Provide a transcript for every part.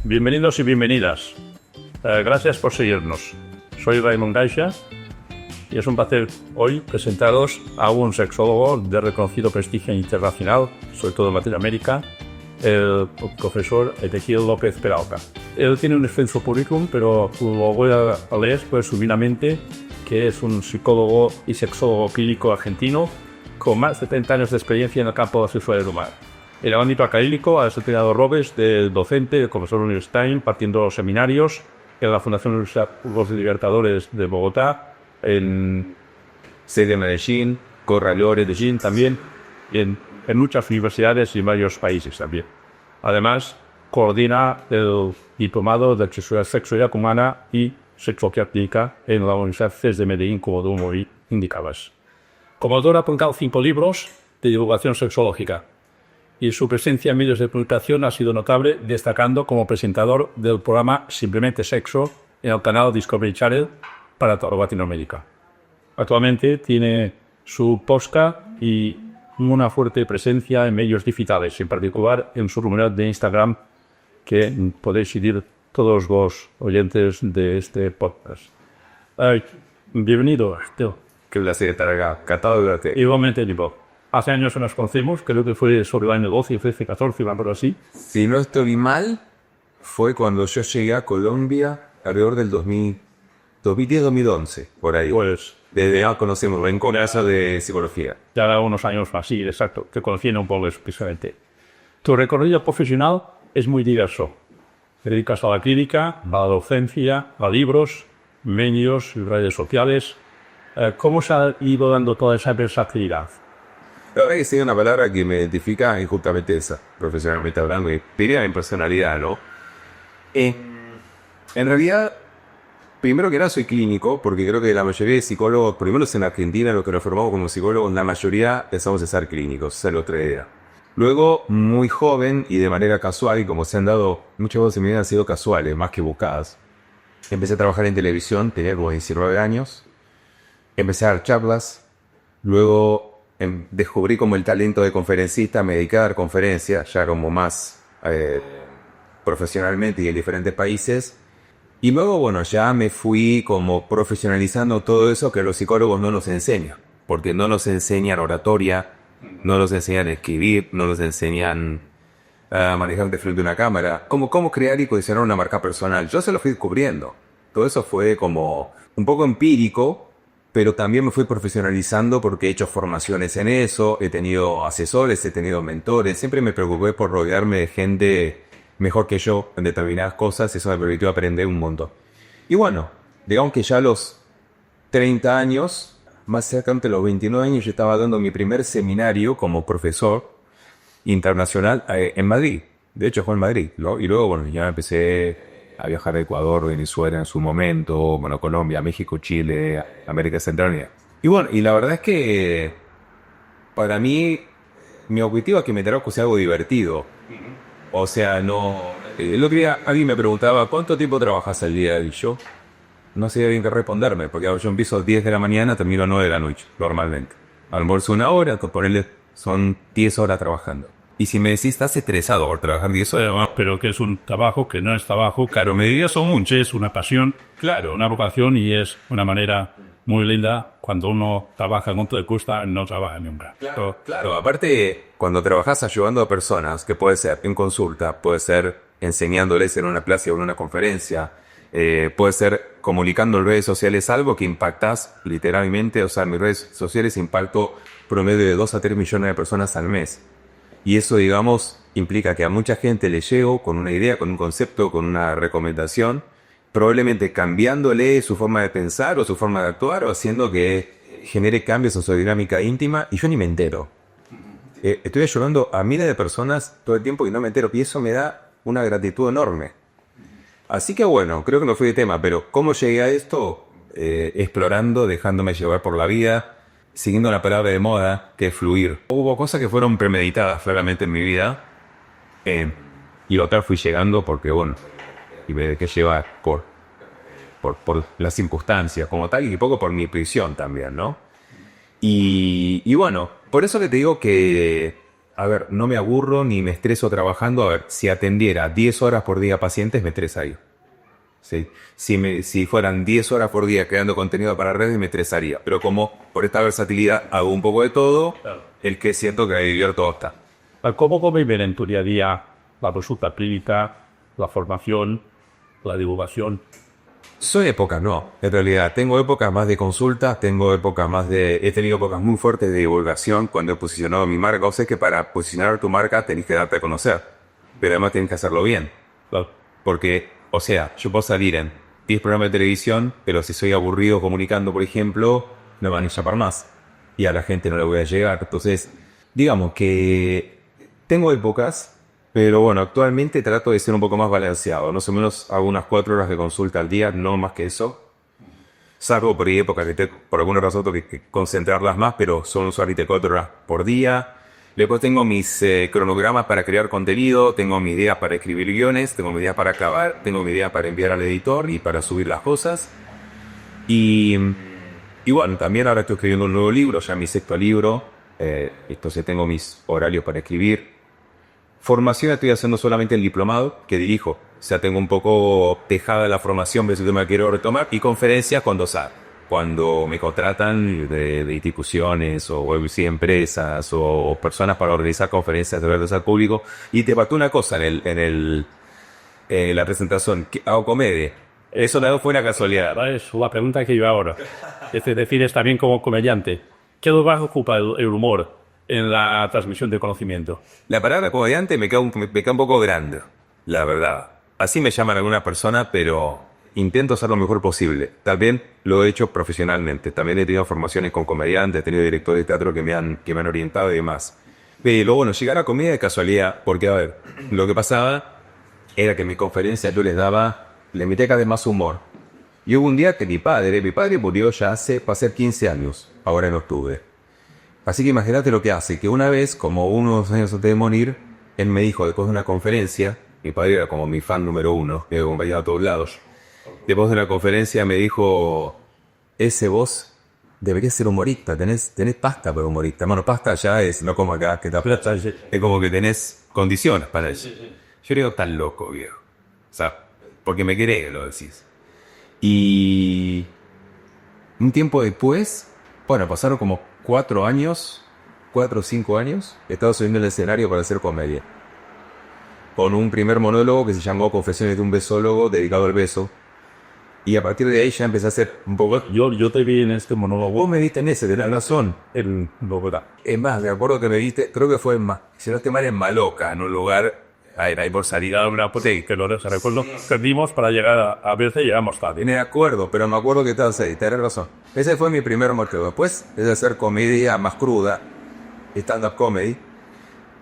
Bienvenidos y bienvenidas. Gracias por seguirnos. Soy Raymond Gaixa y es un placer hoy presentaros a un sexólogo de reconocido prestigio internacional, sobre todo en Latinoamérica, el profesor Ezequiel López Peralta. Él tiene un extenso currículum, pero lo voy a leer resumidamente, que es un psicólogo y sexólogo clínico argentino con más de 30 años de experiencia en el campo de la sexualidad humana. En el ámbito académico ha desempeñado roles de docente, de profesor universitario, impartiendo seminarios en la Fundación Universidad Los Libertadores de Bogotá, en sede de Medellín, Corraleores de Medellín también, y en muchas universidades y en varios países también. Además, coordina el diplomado de sexualidad humana y sexología clínica en la Universidad CES de Medellín, como tú muy indicabas. Como autor ha publicado 5 libros de divulgación sexológica, y su presencia en medios de comunicación ha sido notable, destacando como presentador del programa Simplemente Sexo en el canal Discovery Channel para toda Latinoamérica. Actualmente tiene su podcast y una fuerte presencia en medios digitales, en particular en su comunidad de Instagram, que podéis seguir todos los oyentes de este podcast. Bienvenido, Teo. Qué placer estar acá, encantado de verte. Igualmente, tipo. Hace años que nos conocemos, creo que fue sobre el año 12, 13, 14, algo así. Si no estoy mal, fue cuando yo llegué a Colombia alrededor del 2010-2011, por ahí. Pues desde ya conocemos en congreso de psicología. Ya unos años más, sí, exacto, que conociendo un poco especialmente. Tu recorrido profesional es muy diverso. Te dedicas a la clínica, a la docencia, a libros, medios, redes sociales. ¿Cómo se ha ido dando toda esa versatilidad? La verdad que sí, una palabra que me identifica es justamente esa, profesionalmente hablando, y diría en personalidad, ¿no? En realidad, primero que nada soy clínico, porque creo que la mayoría de psicólogos, por lo menos en Argentina, los que nos formamos como psicólogos, la mayoría pensamos en ser clínicos, esa es la otra idea. Luego, muy joven y de manera casual, y como se han dado, muchas cosas en mi vida han sido casuales, más que buscadas. Empecé a trabajar en televisión, tenía como 19 años, empecé a dar charlas, luego descubrí como el talento de conferencista, me dediqué a dar conferencias, ya como más profesionalmente y en diferentes países. Y luego, bueno, ya me fui como profesionalizando todo eso que los psicólogos no nos enseñan. Porque no nos enseñan oratoria, no nos enseñan a escribir, no nos enseñan a manejar de frente a una cámara. Cómo crear y condicionar una marca personal. Yo se lo fui descubriendo. Todo eso fue como un poco empírico, pero también me fui profesionalizando porque he hecho formaciones en eso, he tenido asesores, he tenido mentores, siempre me preocupé por rodearme de gente mejor que yo en determinadas cosas, eso me permitió aprender un montón. Y bueno, digamos que ya a los 30 años, más cerca de los 29 años, yo estaba dando mi primer seminario como profesor internacional en Madrid. De hecho fue en Madrid, ¿no? Y luego, bueno, ya empecé a viajar a Ecuador, Venezuela en su momento, bueno, Colombia, México, Chile, América Central. Y bueno, y la verdad es que para mí mi objetivo es que me traduzca algo divertido. O sea, no... El otro día alguien me preguntaba, ¿cuánto tiempo trabajas al día? Y yo no sabía bien qué responderme, porque yo empiezo a 10 de la mañana, termino a 9 de la noche, normalmente. Almuerzo 1 hora, ponerle son 10 horas trabajando. Y si me decís, estás estresado por trabajar 10 horas. Pero que es un trabajo, que no es trabajo. Claro, me diría son mucho, es una pasión, claro, una vocación, y es una manera muy linda. Cuando uno trabaja con todo el gusta, no trabaja nunca. Claro, aparte, cuando trabajas ayudando a personas, que puede ser en consulta, puede ser enseñándoles en una clase o en una conferencia, puede ser comunicando en redes sociales algo que impactas literalmente. O sea, en mis redes sociales impacto promedio de 2 a 3 millones de personas al mes. Y eso, digamos, implica que a mucha gente le llego con una idea, con un concepto, con una recomendación, probablemente cambiándole su forma de pensar o su forma de actuar, o haciendo que genere cambios en su dinámica íntima, y yo ni me entero. Estoy ayudando a miles de personas todo el tiempo y no me entero, y eso me da una gratitud enorme. Así que bueno, creo que no fui de tema, pero ¿cómo llegué a esto? Explorando, dejándome llevar por la vida, siguiendo la palabra de moda, que es fluir. Hubo cosas que fueron premeditadas claramente en mi vida, y otras fui llegando porque, bueno, y me dejé llevar por las circunstancias como tal, y un poco por mi prisión también, ¿no? Y bueno, por eso que te digo que a ver, no me aburro ni me estreso trabajando. A ver, si atendiera 10 horas por día a pacientes, me estresaría. ¿Sí? Si fueran 10 horas por día creando contenido para redes, me estresaría. Pero como por esta versatilidad hago un poco de todo, Claro. el que siento que me divierto está. ¿Cómo conviven en tu día a día la consulta clínica, la formación, la divulgación? Soy épocas, no. En realidad, tengo épocas más de consulta, he tenido épocas muy fuertes de divulgación cuando he posicionado mi marca. O sea que para posicionar tu marca tenés que darte a conocer. Pero además tenés que hacerlo bien. Claro. Porque, o sea, yo puedo salir en 10 programas de televisión, pero si soy aburrido comunicando, por ejemplo, no me van a llamar más. Y a la gente no le voy a llegar. Entonces, digamos que tengo épocas, pero bueno, actualmente trato de ser un poco más balanceado. Más o menos hago unas 4 horas de consulta al día, no más que eso. Salvo por ahí épocas que por alguna razón tengo que concentrarlas más, pero son usualmente 4 horas por día. Después tengo mis cronogramas para crear contenido, tengo mi idea para escribir guiones, tengo mi idea para acabar, tengo mi idea para enviar al editor y para subir las cosas. Y bueno, también ahora estoy escribiendo un nuevo libro, ya mi 6º libro. Entonces tengo mis horarios para escribir. Formación estoy haciendo solamente el diplomado que dirijo. O sea, tengo un poco tejada la formación, pero si me la quiero retomar. Y conferencias cuando me contratan de instituciones o empresas o personas para organizar conferencias de verdad al público. Y te faltó una cosa en la presentación, que hago comedia. Eso no fue una casualidad. Es la pregunta que yo ahora. Te defines también como comediante. ¿Qué lugar ocupa el humor en la transmisión de conocimiento? La palabra comediante me queda un poco grande, la verdad. Así me llaman algunas personas, pero intento hacer lo mejor posible. También lo he hecho profesionalmente. También he tenido formaciones con comediantes, he tenido directores de teatro que me han orientado y demás. Pero bueno, llegar a comedia de casualidad, porque a ver, lo que pasaba era que en mi conferencia yo le metía cada vez más humor. Y hubo un día que mi padre murió ya va a ser 15 años, ahora en octubre. Así que imagínate lo que hace, que una vez, como unos años antes de morir, él me dijo, después de una conferencia, mi padre era como mi fan número 1, me acompañaba a todos lados. Después de una conferencia me dijo, vos deberías ser humorista, tenés pasta para humorista. Bueno, pasta ya es, no como acá, que es como que tenés condiciones para eso. Yo digo, tan loco, viejo. O sea, porque me querés que lo decís. Y un tiempo después, bueno, pasaron como 4 o 5 años, estaba subiendo el escenario para hacer comedia. Con un primer monólogo que se llamó Confesiones de un besólogo, dedicado al beso. Y a partir de ahí ya empecé a hacer un poco... Yo te vi en este monólogo. Vos me viste en ese, tenés razón. En Bogotá. Es más, me acuerdo que me viste, creo que fue si no estoy mal, en Maloca, en un lugar... Ahí por salir a una... Sí, que lo recuerdo. Perdimos para llegar a verte y llegamos tarde. Tiene de acuerdo, pero me acuerdo que estabas ahí, tenés razón. Ese fue mi primer motivo. Después es de hacer comedia más cruda, stand-up comedy.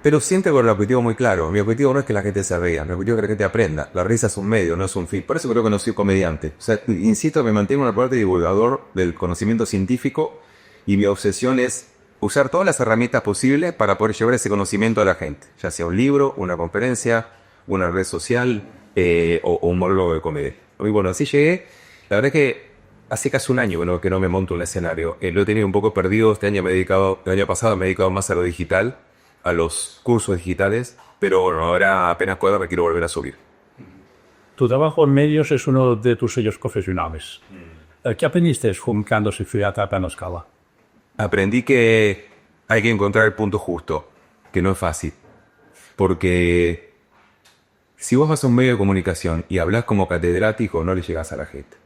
Pero siempre con el objetivo muy claro. Mi objetivo no es que la gente se ría, mi objetivo es que la gente aprenda. La risa es un medio, no es un fin. Por eso creo que no soy comediante. O sea, insisto, me mantengo en la parte de divulgador del conocimiento científico y mi obsesión es usar todas las herramientas posibles para poder llevar ese conocimiento a la gente. Ya sea un libro, una conferencia, una red social o un monólogo de comedia. Y bueno, así llegué. La verdad es que hace casi un año que no me monto un escenario. Lo he tenido un poco perdido. El año pasado me he dedicado más a lo digital, a los cursos digitales, pero bueno, ahora apenas puedo me quiero volver a subir. Tu trabajo en medios es uno de tus sellos profesionales. ¿Qué aprendiste juntando Ciudad Tapa en Escala? Aprendí que hay que encontrar el punto justo, que no es fácil. Porque si vos vas a un medio de comunicación y hablas como catedrático, no le llegas a la gente.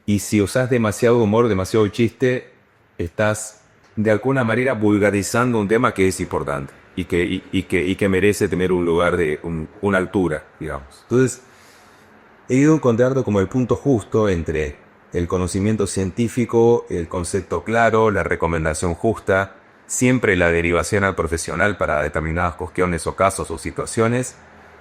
Y si usás demasiado humor, demasiado chiste, estás de alguna manera vulgarizando un tema que es importante y que merece tener un lugar de una altura, digamos. Entonces, he ido encontrando como el punto justo entre el conocimiento científico, el concepto claro, la recomendación justa, siempre la derivación al profesional para determinadas cuestiones o casos o situaciones,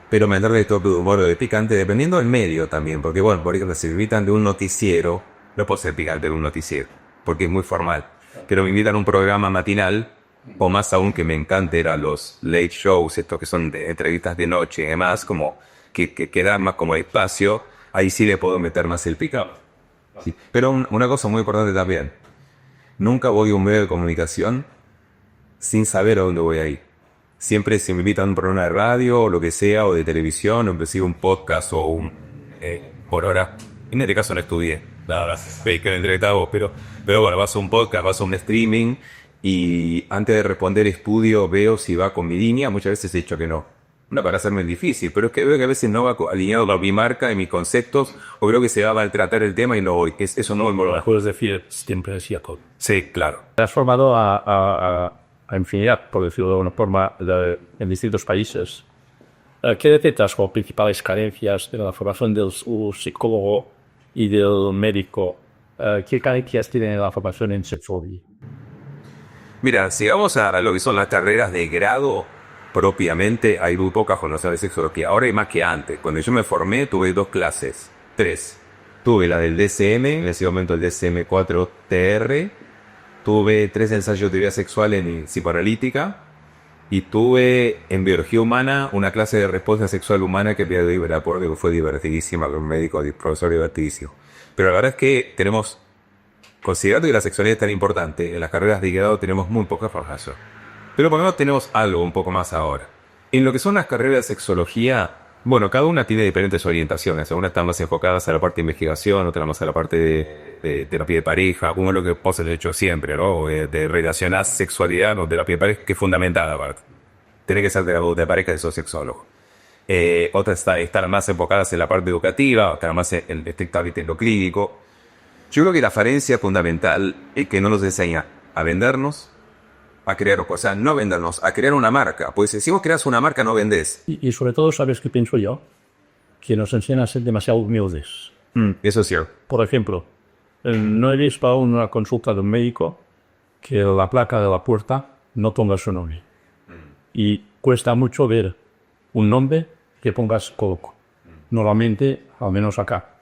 pero meterle de toque de humor o de picante, dependiendo del medio también, porque bueno, por ejemplo, si me invitan de un noticiero, no puedo ser picante de un noticiero, porque es muy formal. Pero me invitan a un programa matinal, o más aún que me encanta era los late shows, estos que son de entrevistas de noche y demás, como que dan más como espacio, ahí sí le puedo meter más el picado. Sí. Pero una cosa muy importante también, nunca voy a un medio de comunicación sin saber a dónde voy a ir. siempre si me invitan a un programa de radio o lo que sea, o de televisión, o inclusive un podcast o por hora. En este caso no estudié, la verdad, que entrevistaba vos, pero bueno, vas a un podcast, vas a un streaming, y antes de responder estudio, veo si va con mi línea. Muchas veces he dicho que no. No para hacerme difícil, pero es que veo que a veces no va alineado con mi marca y mis conceptos, o creo que se va a maltratar el tema y no voy, que eso no me lo... Puedes decir siempre sí a todo. Sí, claro. Te has formado a infinidad, por decirlo de alguna forma, en distintos países. ¿Qué detectas como principales carencias de la formación del psicólogo y del médico? ¿Qué carencias tiene la formación en sexología? Mira, si vamos a lo que son las carreras de grado, propiamente hay muy pocas con nociones de sexología. Ahora hay más que antes. Cuando yo me formé tuve 2 clases, 3. Tuve la del DSM, en ese momento el DSM-4-TR. Tuve 3 ensayos de teoría sexual en psicoanalítica. Y tuve en biología humana una clase de respuesta sexual humana que fue divertidísima, con un médico, profesor divertidísimo. Pero la verdad es que considerando que la sexualidad es tan importante, en las carreras de grado tenemos muy poca formación. Pero por lo menos tenemos algo un poco más ahora. En lo que son las carreras de sexología, bueno, cada una tiene diferentes orientaciones. Algunas están más enfocadas a la parte de investigación, otras más a la parte de terapia de pareja, como es lo que vos has hecho siempre, ¿no? De relacionar sexualidad con terapia de pareja, que es fundamental aparte. Tenés que ser terapeuta de pareja y sos sexólogo. Otras están más enfocadas en la parte educativa, otras más estrictamente en lo clínico. Yo creo que la falencia fundamental es que no nos enseña a vendernos, a crear cosas, no vendernos, a crear una marca. Pues si vos creas una marca, no vendés. Y sobre todo, ¿sabes qué pienso yo? Que nos enseñan a ser demasiado humildes. Eso es cierto. Por ejemplo, no he visto aún una consulta de un médico que la placa de la puerta no ponga su nombre. Y cuesta mucho ver un nombre que pongas coloco. Normalmente, al menos acá,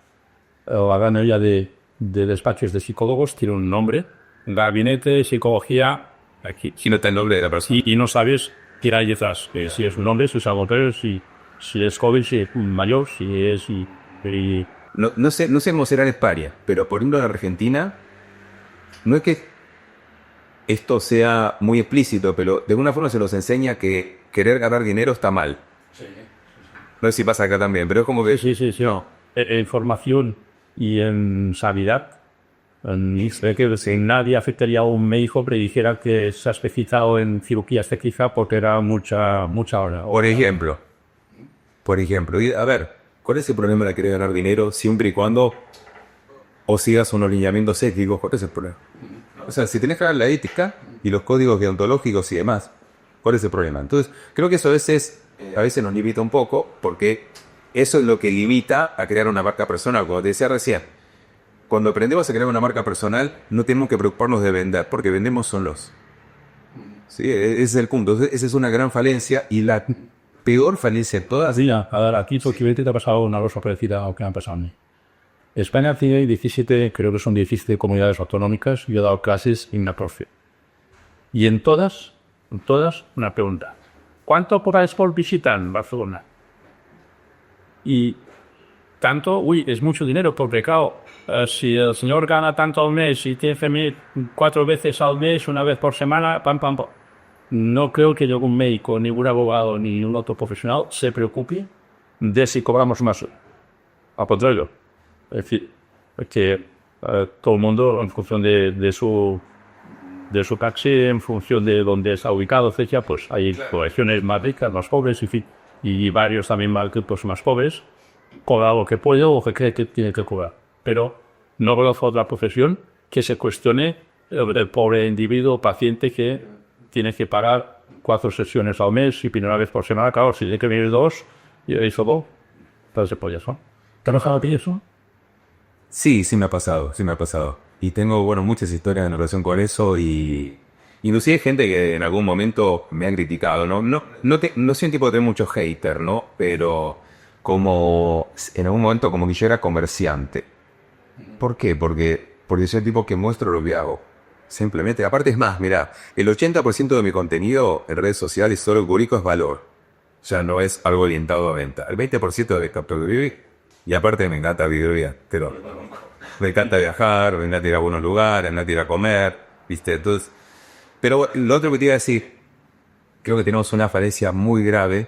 la gran mayoría de despachos de psicólogos tiene un nombre, gabinete de psicología, aquí. Si no está el nombre de la persona. Y no sabes qué hay detrás, si es un hombre, si es algo peor, si es joven, si es mayor, si es... No sé cómo será en España, pero por ejemplo en Argentina, no es que esto sea muy explícito, pero de alguna forma se nos enseña que querer ganar dinero está mal. Sí. No sé si pasa acá también, pero es como que... Sí. No. En formación y en sanidad, sé que nadie afectaría a un médico que dijera que se ha especializado en cirugía estética porque era mucha hora. Por ejemplo, a ver, ¿cuál es el problema de querer ganar dinero siempre y cuando o sigas unos lineamientos éticos? ¿Cuál es el problema? O sea, si tenés que dar la ética y los códigos deontológicos y demás, ¿cuál es el problema? Entonces, creo que eso a veces nos limita un poco, porque eso es lo que limita a crear una marca personal. Como te decía recién, cuando aprendemos a crear una marca personal, no tenemos que preocuparnos de vender, porque vendemos solos. Sí, ese es el punto. Esa es una gran falencia, y la peor falencia de todas. Sí, a ver, aquí te ha pasado una cosa parecida a lo que me ha pasado a mí. España tiene 17, creo que son 17 comunidades autonómicas. Yo he dado clases en una profe. Y en todas, una pregunta. ¿Cuánto por visitan Barcelona? Y tanto, es mucho dinero, porque claro, si el señor gana tanto al mes y tiene que venir 4 veces al mes, una vez por semana, pam. No creo que ningún médico, ningún abogado, ni un otro profesional se preocupe de si cobramos más. Al contrario. Es decir, que todo el mundo, en función de su taxi, en función de dónde está ubicado, etc., pues hay poblaciones más ricas, más pobres, en fin, y varios también más pobres, cobra lo que puede o que cree que tiene que cobrar. Pero no conozco otra profesión que se cuestione el pobre individuo, paciente, que tiene que pagar 4 sesiones al mes y una vez por semana. Claro, si tiene que venir 2, y eso no, entonces por eso. ¿Te ha pasado a ti eso? Sí me ha pasado. Y tengo, muchas historias en relación con eso, y inclusive hay gente que en algún momento me han criticado, no soy un tipo de tener muchos haters, ¿no? Pero como en algún momento como que yo era comerciante. ¿Por qué? Porque soy el tipo que muestro lo que hago. Simplemente, aparte es más, mira, el 80% de mi contenido en redes sociales solo público es valor. O sea, no es algo orientado a venta. El 20% de captura de vivir. Y aparte me encanta vivir, pero me encanta viajar, me encanta ir a buenos lugares, me encanta ir a comer, ¿viste? Entonces, pero lo otro que te iba a decir, creo que tenemos una falencia muy grave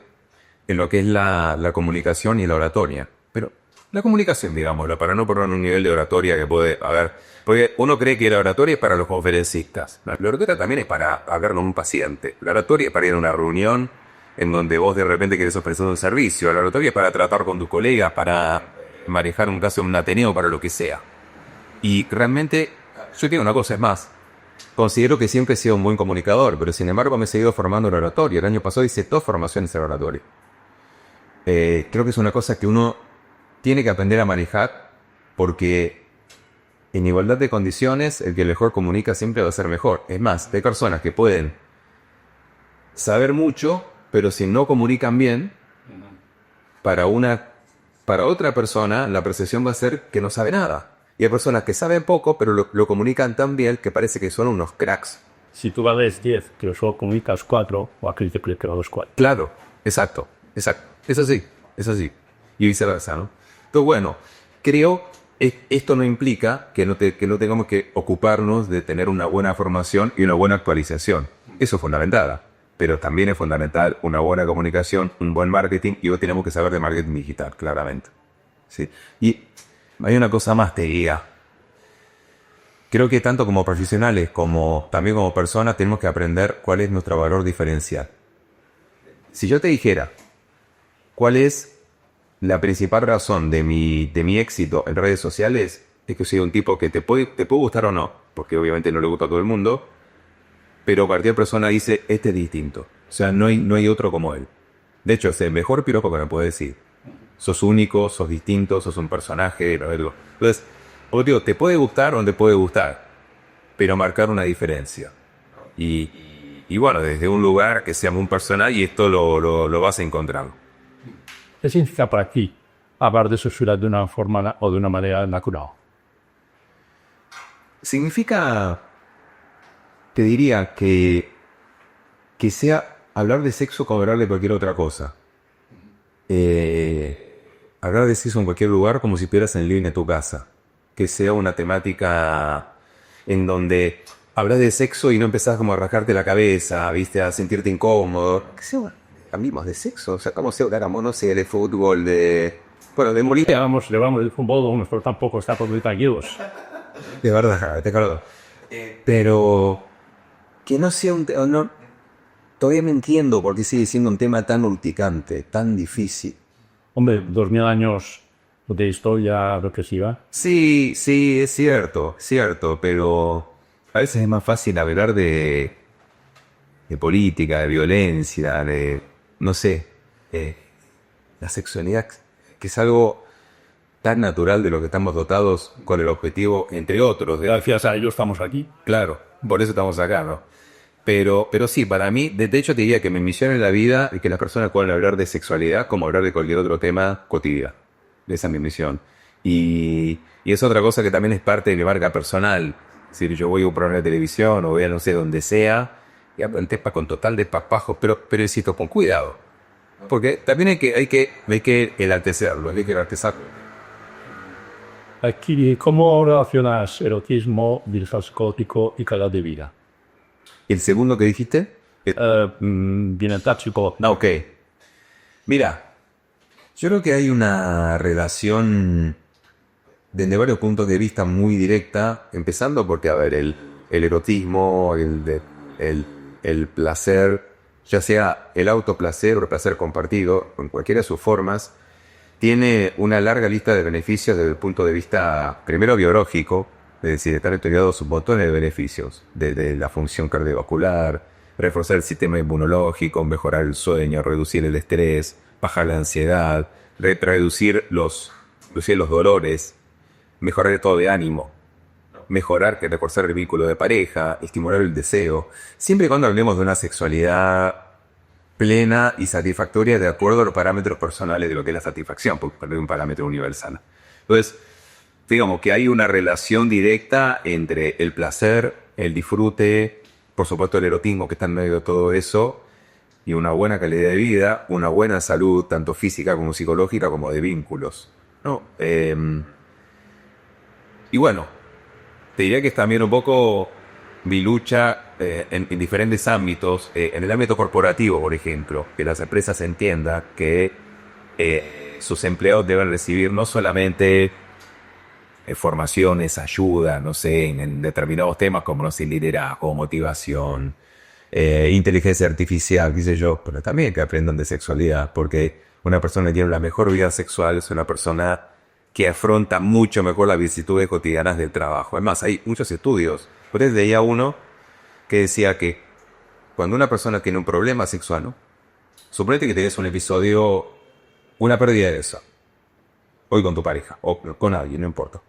en lo que es la comunicación y la oratoria. Pero la comunicación, digámoslo, para no poner un nivel de oratoria que puede haber. Porque uno cree que la oratoria es para los conferencistas. La oratoria también es para hablar con un paciente. La oratoria es para ir a una reunión en donde vos de repente querés ofrecer un servicio. La oratoria es para tratar con tus colegas, para manejar un caso en un ateneo, para lo que sea. Y realmente, yo digo una cosa, es más. Considero que siempre he sido un buen comunicador, pero sin embargo me he seguido formando en oratoria. El año pasado hice 2 formaciones en oratoria. Creo que es una cosa que uno tiene que aprender a manejar, porque en igualdad de condiciones el que mejor comunica siempre va a ser mejor. Es más, hay personas que pueden saber mucho, pero si no comunican bien, para otra persona la percepción va a ser que no sabe nada. Y hay personas que saben poco, pero lo comunican tan bien que parece que son unos cracks. Si tú vales 10, pero solo comunicas 4, o aquel te cree que vales 4. Claro, exacto. Es así. Y viceversa, ¿no? Entonces, bueno, creo que esto no implica que no tengamos que ocuparnos de tener una buena formación y una buena actualización. Eso es fundamental. Pero también es fundamental una buena comunicación, un buen marketing, y hoy tenemos que saber de marketing digital, claramente. ¿Sí? Y hay una cosa más, te diría. Creo que tanto como profesionales como también como personas tenemos que aprender cuál es nuestro valor diferencial. Si yo te dijera cuál es la principal razón de mi éxito en redes sociales, es que soy un tipo que te puede gustar o no, porque obviamente no le gusta a todo el mundo, pero cualquier persona dice, este es distinto. O sea, no hay otro como él. De hecho, es el mejor piropo que me puede decir. Sos único, sos distinto, sos un personaje, algo. Entonces, como digo, te puede gustar o no te puede gustar, pero marcar una diferencia. Y bueno, desde un lugar que sea un personaje, y esto lo vas a encontrar. ¿Qué significa para ti hablar de sexualidad de una forma o de una manera natural? Significa, te diría, que sea hablar de sexo como hablar de cualquier otra cosa. Hablar de sexo en cualquier lugar como si estuvieras en el living de tu casa. Que sea una temática en donde hablas de sexo y no empezás como a rascarte la cabeza, ¿viste? A sentirte incómodo. Que sea, hablamos de sexo, o sea, como si habláramos, no sé, de fútbol, bueno, de morir. Le vamos del fútbol, nosotros tampoco estamos muy tranquilos. De verdad, te claro. Pero que no sea todavía no entiendo por qué sigue siendo un tema tan urticante, tan difícil. Hombre, 2000 años de historia represiva. Sí, es cierto, pero a veces es más fácil hablar de política, de violencia, no sé, la sexualidad, que es algo tan natural de lo que estamos dotados con el objetivo, entre otros. Gracias a ello estamos aquí. Claro, por eso estamos acá, ¿no? Pero sí, para mí, de hecho te diría que mi misión en la vida es que las personas puedan hablar de sexualidad como hablar de cualquier otro tema cotidiano. Esa es mi misión. Y es otra cosa que también es parte de mi marca personal. Es decir, yo voy a un programa de televisión o voy a no sé donde sea y hablo en temas con total desparpajo, pero insisto, con cuidado. Porque también hay que enaltecerlo, hay que enaltezarlo. Aquí, ¿cómo relacionas erotismo, virus gótico y calidad de vida? ¿El segundo que dijiste? Bienestar psicológico. No, ok. Mira, yo creo que hay una relación desde varios puntos de vista muy directa, empezando porque, a ver, el erotismo, el placer, ya sea el autoplacer o el placer compartido, en cualquiera de sus formas, tiene una larga lista de beneficios desde el punto de vista, primero, biológico, es decir, están estudiados sus montones de beneficios, desde la función cardiovascular, reforzar el sistema inmunológico, mejorar el sueño, reducir el estrés, bajar la ansiedad, reducir los dolores, mejorar el estado de ánimo, reforzar el vínculo de pareja, estimular el deseo, siempre y cuando hablemos de una sexualidad plena y satisfactoria de acuerdo a los parámetros personales de lo que es la satisfacción, porque es un parámetro universal. Entonces, digamos que hay una relación directa entre el placer, el disfrute, por supuesto el erotismo que está en medio de todo eso, y una buena calidad de vida, una buena salud, tanto física como psicológica, como de vínculos, ¿no? Y bueno, te diría que es también un poco mi lucha en diferentes ámbitos, en el ámbito corporativo, por ejemplo, que las empresas entiendan que sus empleados deben recibir no solamente formaciones, ayuda, no sé, en determinados temas como, no sé, liderazgo, motivación, inteligencia artificial, qué sé yo, pero también que aprendan de sexualidad, porque una persona que tiene la mejor vida sexual es una persona que afronta mucho mejor las vicisitudes cotidianas del trabajo. Además, hay muchos estudios. Por eso leía uno que decía que cuando una persona tiene un problema sexual, ¿no? Suponete que tienes un episodio, una pérdida de eso, hoy con tu pareja, o con alguien, no importa.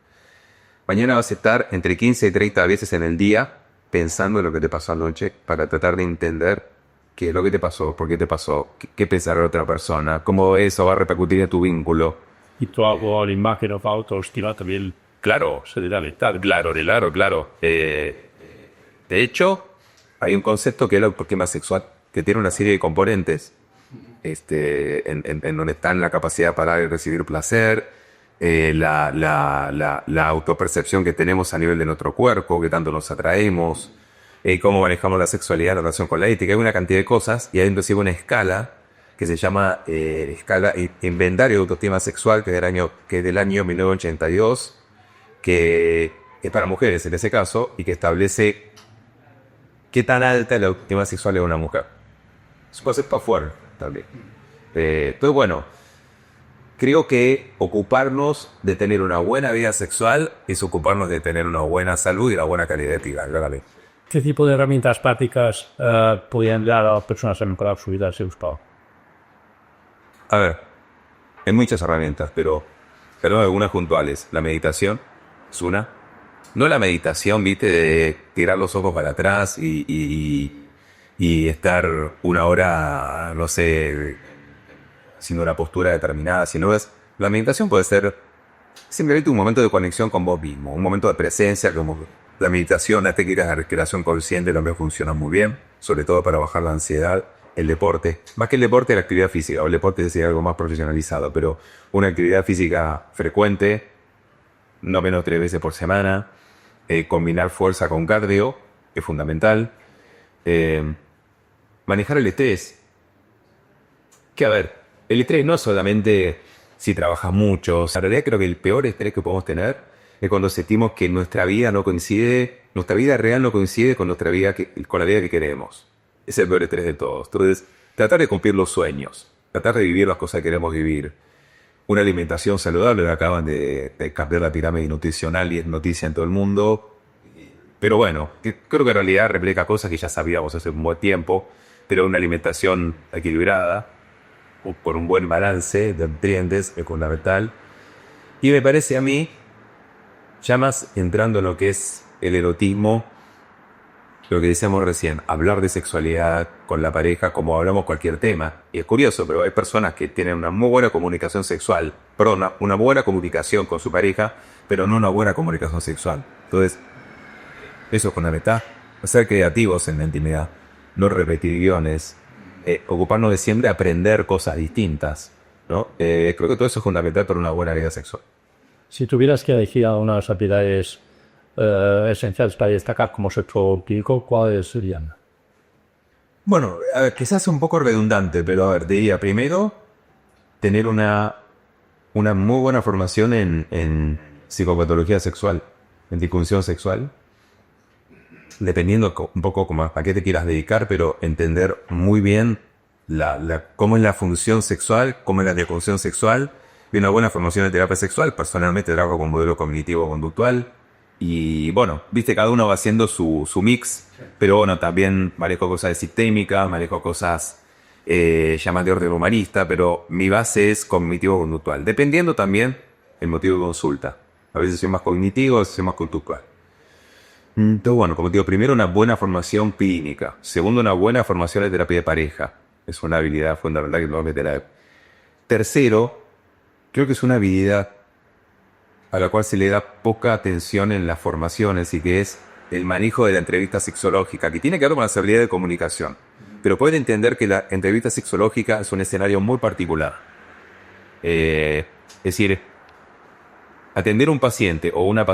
Mañana vas a estar entre 15 y 30 veces en el día pensando en lo que te pasó anoche para tratar de entender qué es lo que te pasó, por qué te pasó, qué pensará la otra persona, cómo eso va a repercutir en tu vínculo. Y tu hago la imagen of autoestima también. Claro, se dirá letal. Claro. De hecho, hay un concepto que es el autoestima sexual, que tiene una serie de componentes, en donde están la capacidad para recibir placer, la autopercepción que tenemos a nivel de nuestro cuerpo, que tanto nos atraemos, cómo manejamos la sexualidad en relación con la ética. Hay una cantidad de cosas, y hay inclusive una escala que se llama escala Inventario de Autoestima Sexual, que es del año 1982, que es para mujeres en ese caso, y que establece qué tan alta es la autoestima sexual de una mujer. Eso puede ser para fuerte también. Entonces, bueno, creo que ocuparnos de tener una buena vida sexual es ocuparnos de tener una buena salud y una buena calidad de vida. ¿Vale? ¿Qué tipo de herramientas prácticas podrían dar a las personas a mejorar su vida sexual? A ver, hay muchas herramientas, pero algunas puntuales. La meditación es una. No la meditación, viste, de tirar los ojos para atrás y estar una hora, no sé, haciendo una postura determinada, sino es... La meditación puede ser simplemente un momento de conexión con vos mismo, un momento de presencia, como la meditación, las técnicas de respiración consciente también funcionan muy bien, sobre todo para bajar la ansiedad. El deporte, más que el deporte, la actividad física, o el deporte es algo más profesionalizado, pero una actividad física frecuente, no menos 3 veces por semana, combinar fuerza con cardio, es fundamental, manejar el estrés, que a ver, el estrés no es solamente si trabajas mucho, en realidad creo que el peor estrés que podemos tener es cuando sentimos que nuestra vida real no coincide con con la vida que queremos. Es el peor estrés de todos. Entonces, tratar de cumplir los sueños, tratar de vivir las cosas que queremos vivir. Una alimentación saludable, acaban de cambiar la pirámide nutricional y es noticia en todo el mundo. Pero bueno, creo que en realidad refleja cosas que ya sabíamos hace un buen tiempo, pero una alimentación equilibrada, con un buen balance de nutrientes, es fundamental. Y me parece a mí, ya más entrando en lo que es el erotismo, lo que decíamos recién, hablar de sexualidad con la pareja como hablamos cualquier tema. Y es curioso, pero hay personas que tienen una muy buena comunicación sexual, una buena comunicación con su pareja, pero no una buena comunicación sexual. Entonces, eso es fundamental. Ser creativos en la intimidad, no repetir guiones, ocuparnos de siempre aprender cosas distintas, ¿no? Creo que todo eso es fundamental para una buena vida sexual. Si tuvieras que elegir algunas habilidades esenciales para destacar como sexólogo clínico, ¿cuáles serían? Bueno, a ver, quizás un poco redundante, pero a ver, diría primero tener una muy buena formación en psicopatología sexual, en disfunción sexual, dependiendo un poco a qué te quieras dedicar, pero entender muy bien cómo es la función sexual, cómo es la disfunción sexual, y una buena formación de terapia sexual. Personalmente trabajo con modelo cognitivo-conductual. Y bueno, viste, cada uno va haciendo su mix, pero bueno, también manejo cosas de sistémica, manejo cosas llamadas de orden humanista, pero mi base es cognitivo-conductual, dependiendo también el motivo de consulta. A veces soy más cognitivo, a veces soy más conductual. Entonces, bueno, como te digo, primero una buena formación clínica, segundo una buena formación de terapia de pareja, es una habilidad fundamental que tenemos que tener. Tercero, creo que es una habilidad a la cual se le da poca atención en las formaciones y que es el manejo de la entrevista sexológica, que tiene que ver con las habilidades de comunicación. Pero pueden entender que la entrevista sexológica es un escenario muy particular. Es decir, atender un paciente o una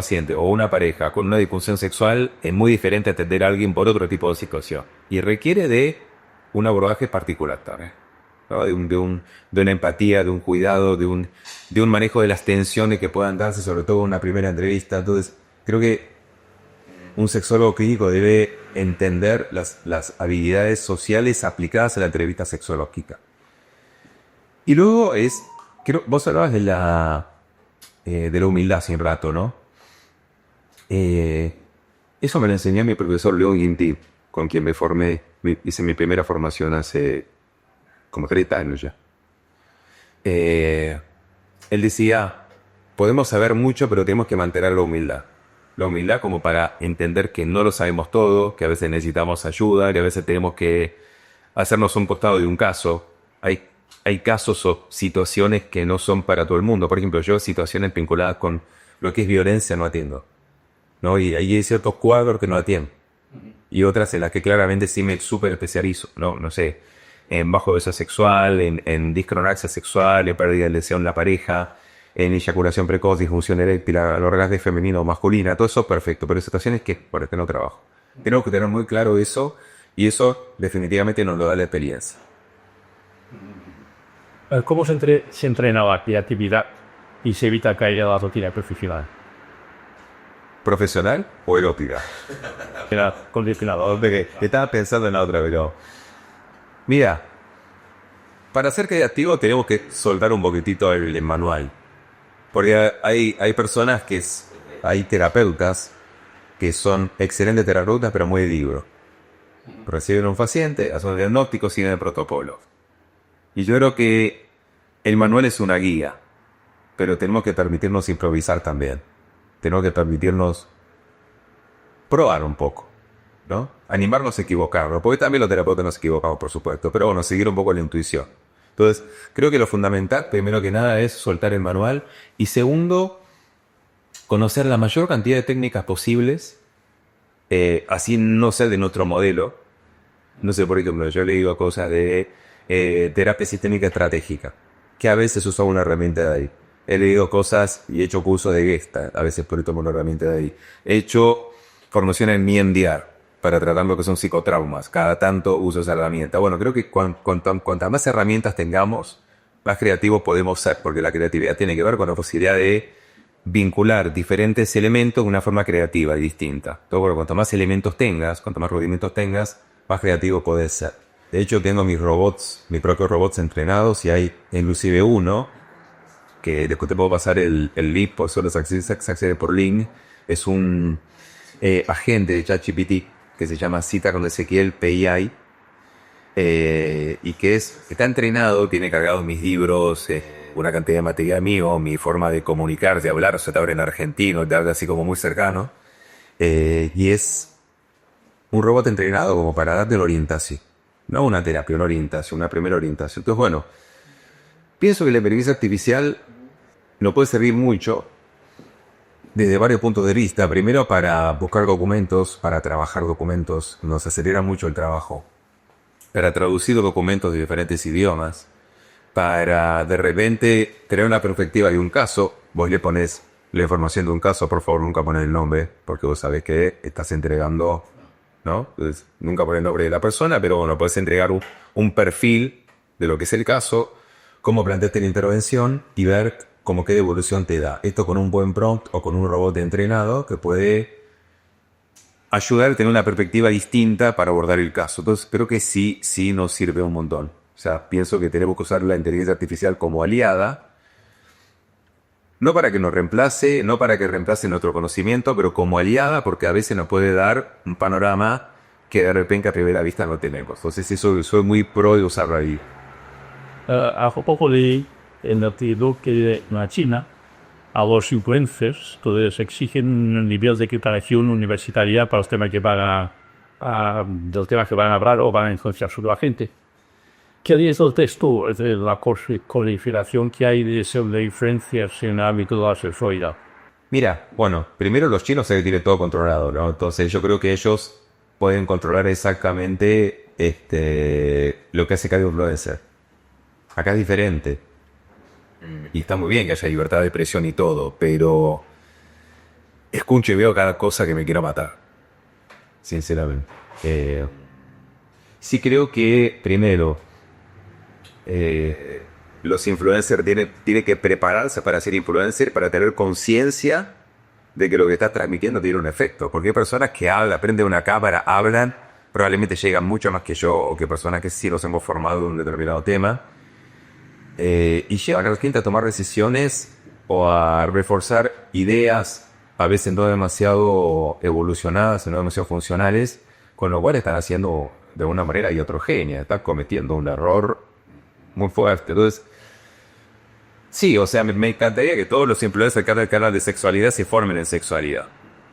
pareja con una disfunción sexual es muy diferente a atender a alguien por otro tipo de situación. Y requiere de un abordaje particular también, ¿no? De una empatía, de un cuidado, de un manejo de las tensiones que puedan darse, sobre todo en una primera entrevista. Entonces, creo que un sexólogo clínico debe entender las habilidades sociales aplicadas a la entrevista sexológica. Y luego vos hablabas de la humildad hace un rato, ¿no? Eso me lo enseñó mi profesor León Guinti, con quien me formé. Hice mi primera formación hace como 30 años ya. Él decía, podemos saber mucho, pero tenemos que mantener la humildad. La humildad como para entender que no lo sabemos todo, que a veces necesitamos ayuda, que a veces tenemos que hacernos un costado de un caso. Hay casos o situaciones que no son para todo el mundo. Por ejemplo, yo situaciones vinculadas con lo que es violencia no atiendo, ¿no? Y ahí hay ciertos cuadros que no atiendo. Y otras en las que claramente sí me súper especializo, ¿no? No sé, en bajo peso sexual, en discronaxia sexual, en pérdida de deseo en la pareja, en eyaculación precoz, disfunción eréctil, al orgasmo femenino o masculina. Todo eso perfecto, pero hay situaciones por las que no trabajo. Tenemos que tener muy claro eso, y eso definitivamente nos lo da la experiencia. ¿Cómo se entrena la creatividad y se evita caer en la rutina profesional? ¿Profesional o erótica? Era condicionado. Estaba pensando en la otra, pero... Mira, para ser creativo tenemos que soltar un poquitito el manual. Porque hay personas hay terapeutas que son excelentes terapeutas, pero muy de libro. Reciben un paciente, hacen un diagnóstico, siguen el protocolo. Y yo creo que el manual es una guía, pero tenemos que permitirnos improvisar también. Tenemos que permitirnos probar un poco, ¿no? Animarnos a equivocarnos, porque también los terapeutas nos equivocamos, por supuesto, pero bueno, seguir un poco la intuición. Entonces, creo que lo fundamental, primero que nada, es soltar el manual, y segundo, conocer la mayor cantidad de técnicas posibles, así no sea de nuestro modelo. No sé, por ejemplo, yo le digo cosas de terapia sistémica estratégica, que a veces usa una herramienta de ahí. He leído cosas y he hecho cursos de Gestalt, a veces por tomo una herramienta de ahí. He hecho formación en MDR para tratar lo que son psicotraumas. Cada tanto uso esa herramienta. Bueno, creo que cuantas más herramientas tengamos, más creativos podemos ser, porque la creatividad tiene que ver con la posibilidad de vincular diferentes elementos de una forma creativa y distinta. Entonces, bueno, cuanto más elementos tengas, cuanto más rudimentos tengas, más creativo podés ser. De hecho, tengo mis propios robots entrenados, y hay inclusive uno que después te puedo pasar el link, por solo se accede por link. Es un agente de ChatGPT que se llama Cita con Ezequiel PI, y que está entrenado, tiene cargado mis libros, una cantidad de material mío, mi forma de comunicar, de hablar. O sea, te habla en argentino, te habla así como muy cercano, y es un robot entrenado como para darte la orientación, no una terapia, una orientación, una primera orientación. Entonces, bueno, pienso que la inteligencia artificial nos puede servir mucho desde varios puntos de vista. Primero, para buscar documentos, para trabajar documentos, nos acelera mucho el trabajo. Para traducir documentos de diferentes idiomas, para de repente tener una perspectiva de un caso. Vos le pones la información de un caso, por favor nunca pones el nombre, porque vos sabés que estás entregando, ¿no? Entonces, nunca pones el nombre de la persona, pero bueno, podés entregar un perfil de lo que es el caso, cómo planteaste la intervención y ver cómo qué devolución te da. Esto con un buen prompt o con un robot entrenado que puede ayudar a tener una perspectiva distinta para abordar el caso. Entonces, creo que sí nos sirve un montón. O sea, pienso que tenemos que usar la inteligencia artificial como aliada, no para que nos reemplace, no para que reemplace nuestro conocimiento, pero como aliada, porque a veces nos puede dar un panorama que de repente a primera vista no tenemos. Entonces, eso soy muy pro de usarlo ahí. Hace poco leí en el artículo que en China a los influencers entonces exigen un nivel de preparación universitaria para los temas que del tema que van a hablar o van a influenciar sobre la gente. ¿Qué dices del texto de la codificación que hay de influencias en el ámbito de la sexualidad? Mira, bueno, primero los chinos se tienen todo controlado, ¿no? Entonces yo creo que ellos pueden controlar exactamente lo que hace cada influencer. Acá es diferente. Y está muy bien que haya libertad de expresión y todo, pero escucho y veo cada cosa que me quiero matar. Sinceramente. Sí creo que, primero, los influencers tienen que prepararse para ser influencers, para tener conciencia de que lo que está transmitiendo tiene un efecto. Porque hay personas que hablan, prenden una cámara, hablan, probablemente llegan mucho más que yo, o que personas que sí nos hemos formado en un determinado tema, y llevan a la gente a tomar decisiones o a reforzar ideas, a veces no demasiado evolucionadas, no demasiado funcionales, con lo cual están haciendo de una manera iatrogénea, están cometiendo un error muy fuerte. Entonces, sí, o sea, me encantaría que todos los influencers que hablan de sexualidad se formen en sexualidad.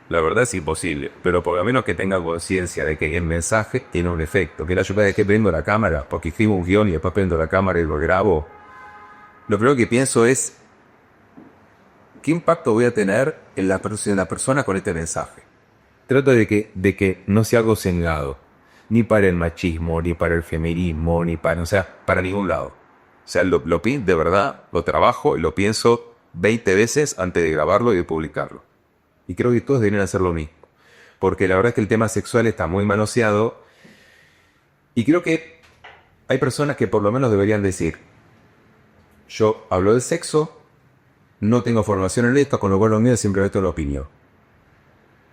La verdad es imposible, pero por lo menos que tengan conciencia de que el mensaje tiene un efecto. Que la yo de que prendo la cámara, porque escribo un guión y después prendo la cámara y lo grabo. Lo primero que pienso es, ¿qué impacto voy a tener en la persona con este mensaje? Trato de que no sea algo sesgado, ni para el machismo, ni para el feminismo, ni para, o sea, para ningún lado. O sea, de verdad, lo trabajo y lo pienso 20 veces antes de grabarlo y de publicarlo. Y creo que todos deberían hacer lo mismo. Porque la verdad es que el tema sexual está muy manoseado. Y creo que hay personas que por lo menos deberían decir, yo hablo de sexo, no tengo formación en esto, con lo cual lo mío es simplemente una opinión.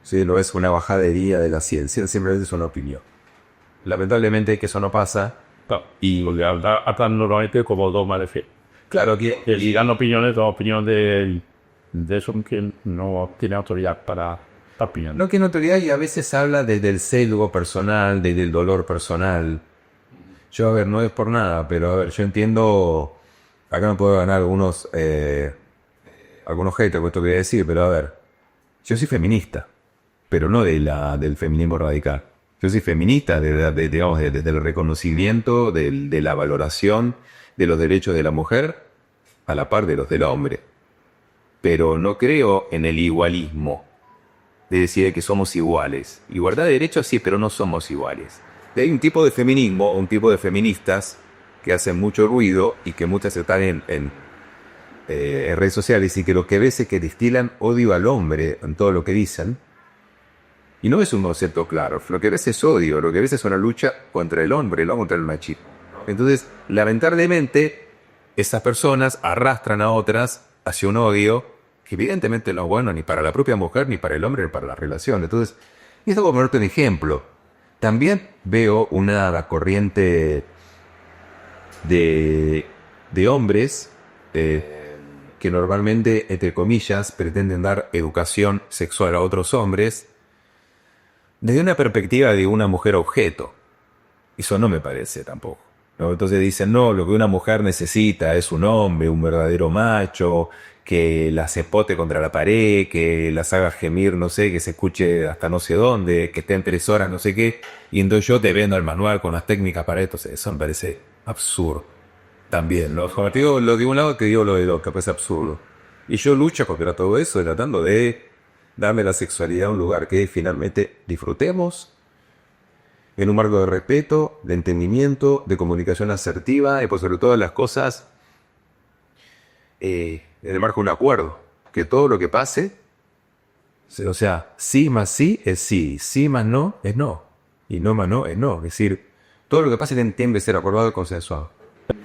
Sí, no es una bajadería de la ciencia, simplemente es una opinión. Lamentablemente que eso no pasa. Claro, y hablan normalmente como dogma de fe. Claro que... Y dan opiniones, de eso que no tiene autoridad para opinar. No tiene autoridad y a veces se habla desde el sesgo personal, desde el dolor personal. Yo, a ver, no es por nada, pero a ver, yo entiendo... Acá me puedo ganar algunos haters con esto que voy a decir, pero a ver, yo soy feminista, pero no del feminismo radical. Yo soy feminista digamos, desde el reconocimiento, de la valoración de los derechos de la mujer a la par de los del hombre. Pero no creo en el igualismo, de decir que somos iguales. Igualdad de derechos sí, pero no somos iguales. Hay un tipo de feminismo, un tipo de feministas que hacen mucho ruido y que muchas están en redes sociales y que lo que ves es que destilan odio al hombre en todo lo que dicen. Y no es un concepto claro, lo que ves es odio, lo que ves es una lucha contra el hombre, no contra el machismo. Entonces, lamentablemente, esas personas arrastran a otras hacia un odio que evidentemente no es bueno ni para la propia mujer, ni para el hombre, ni para la relación. Entonces, y esto como ponerte un ejemplo. También veo una corriente de hombres que normalmente, entre comillas, pretenden dar educación sexual a otros hombres desde una perspectiva de una mujer objeto. Eso no me parece tampoco, ¿no? Entonces dicen, no, lo que una mujer necesita es un hombre, un verdadero macho, que las epote contra la pared, que las haga gemir, no sé, que se escuche hasta no sé dónde, que estén 3 horas, no sé qué, y entonces yo te vendo el manual con las técnicas para esto. Eso me parece absurdo. También, ¿no? Como te digo lo de un lado, te digo lo de otro, que es absurdo. Y yo lucho contra todo eso, tratando de darle la sexualidad a un lugar que finalmente disfrutemos, en un marco de respeto, de entendimiento, de comunicación asertiva y por sobre todas las cosas, en el marco de un acuerdo. Que todo lo que pase, o sea, sí más sí es sí, sí más no es no, y no más no es no. Es decir, todo lo que pase tiene que ser acordado y consensuado.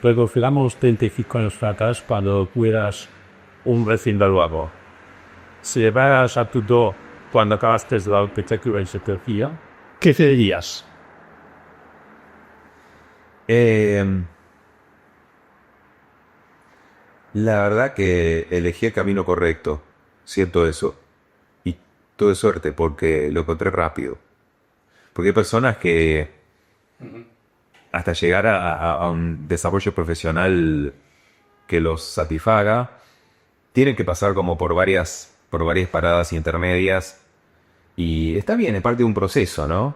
Recordamos 35 años atrás cuando tú eras un recién graduado. Si llevaras a tu do cuando acabaste la arquitectura y psicología, ¿qué te dirías? La verdad que elegí el camino correcto, siento eso. Y tuve suerte porque lo encontré rápido. Porque hay personas que hasta llegar a un desarrollo profesional que los satisfaga, tienen que pasar como por varias paradas intermedias. Y está bien, es parte de un proceso, ¿no?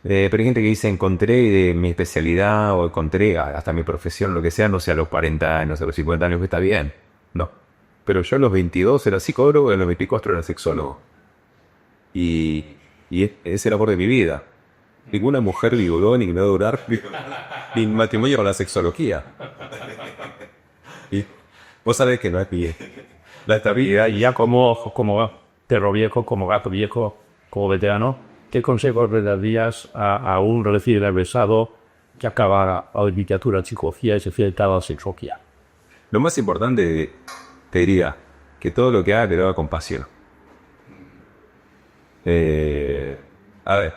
Pero hay gente que dice, encontré mi especialidad o encontré hasta mi profesión, lo que sea, no sé, a los 40 años, a los 50 años, que está bien. No. Pero yo a los 22 era psicólogo y a los 24 era sexólogo. Y ese es el amor de mi vida. Ninguna mujer ni duró, ni me va a durar, ni matrimonio con la sexología. Vos sabés que no es bien. La estabilidad Ya como perro viejo, como gato viejo, como veterano, ¿qué consejos le darías a un recién egresado que acaba la licenciatura en psicología y se enfrenta a la sexología? Lo más importante, te diría, que todo lo que haga, que lo haga con pasión. A ver,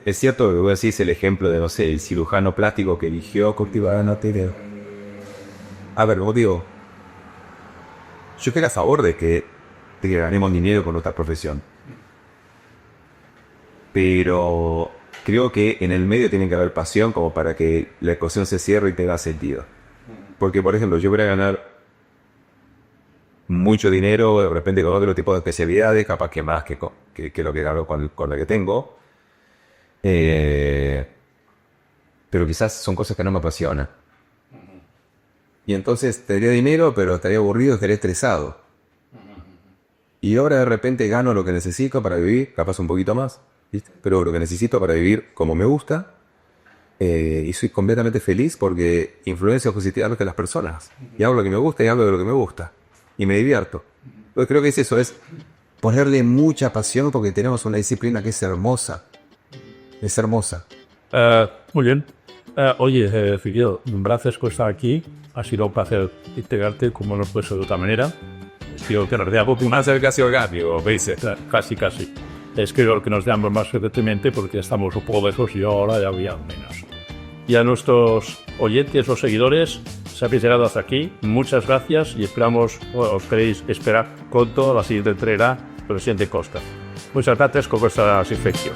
es cierto que vos decís el ejemplo de, no sé, el cirujano plástico que eligió cultivar no. A ver, vos digo, yo estoy a favor de que ganemos dinero con nuestra profesión. Pero creo que en el medio tiene que haber pasión como para que la ecuación se cierre y tenga sentido. Porque, por ejemplo, yo voy a ganar mucho dinero de repente con otro tipo de especialidades, capaz que más que lo que gano con lo que tengo. Pero quizás son cosas que no me apasionan. Y entonces tendría dinero, pero estaría aburrido, estaría estresado. Y ahora de repente gano lo que necesito para vivir, capaz un poquito más, ¿viste? Pero lo que necesito para vivir como me gusta. Y soy completamente feliz porque influencio positivamente a las personas. Y hago lo que me gusta y hago de lo que me gusta. Y me divierto. Entonces creo que eso es ponerle mucha pasión porque tenemos una disciplina que es hermosa. Es hermosa. Muy bien. Oye, Figueroa, gracias por estar aquí. Ha sido un placer integrarte como no puede ser de otra manera. Espero que nos veamos Más casi orgánico, ¿veis? casi. Espero que nos veamos más frecuentemente porque estamos un poco lejos y ahora ya había menos. Y a nuestros oyentes o seguidores, si habéis llegado hasta aquí, muchas gracias y esperamos, os queréis esperar pronto la siguiente entrega con el siguiente Costa. Muchas gracias por vuestra asistencia.